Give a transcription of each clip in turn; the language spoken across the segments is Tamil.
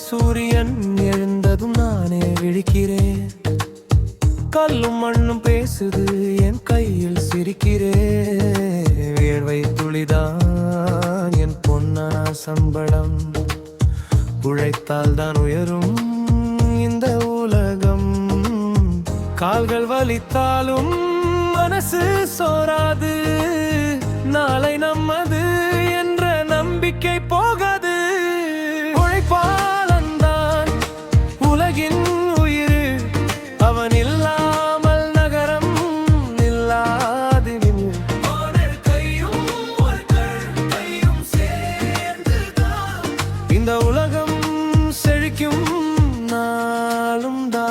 சூரியன் எழுந்ததும் நானே விழிக்கிறேன். கல்லும் மண்ணும் பேசுது, என் கையில் சிரிக்கிறேன். வேர்வை துளிதான் என் பொன்னான சம்பளம். உழைத்தால் தான் உயரும் இந்த உலகம். கால்கள் வலித்தாலும் மனசு சோராது. நாளை நம்மது என்ற நம்பிக்கை போகாது. உழைப்பாளன்தான் உலகின் உயிர். அவன் இல்லாமல் நகரம் நில்லாது. இந்த உலகம் செழிக்கும் நாளும் தான்.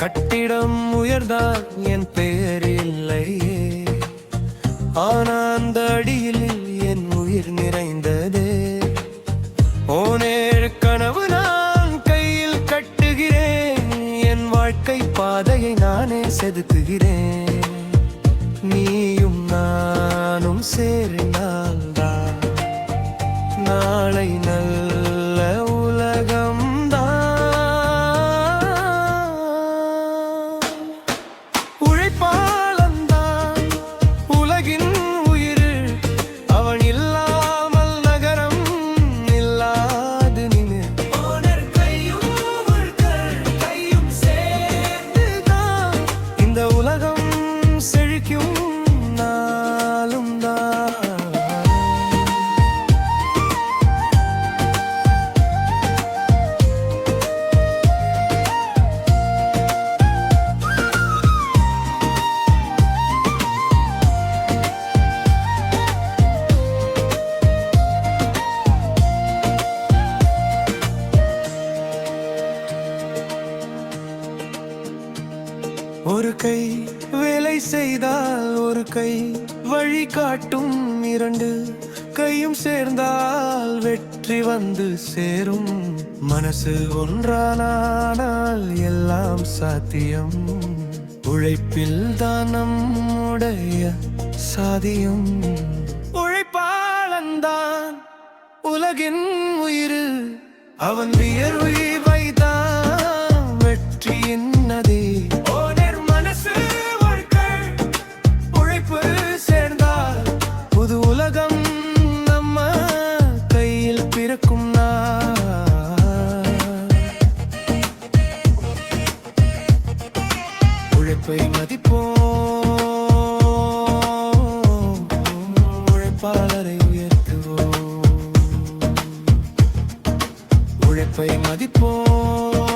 கட்டிடம் உயர்ந்தால் என் பெயர் இல்லையே, ஆனா அந்த அடியில் என் உயிர் நிறைந்ததே. ஓனேழு கனவு நான் கையில் கட்டுகிறேன். என் வாழ்க்கை பாதையை நானே செதுக்குகிறேன். நீயும் நானும் சேர்ந்தால்தான் நாளை நல்ல உலகம். ஒரு கை வேலை செய்தால் ஒரு கை வழி காட்டும். இரண்டு கையும் சேர்ந்தால் வெற்றி வந்து சேரும். மனசு ஒன்றானால் எல்லாம் சாத்தியம். உழைப்பில் தான் நம்முடைய சாதியம். உழைப்பாளன்தான் உலகின் உயிர். அவன் வியர்வை தான் வெற்றியின் நதி. உலகம் நம்ம கையில் பிறக்கும் நாள். உழைப்பை மதிப்போம், உழைப்பாளரை உயர்த்துவோம். உழைப்பை மதிப்போம்.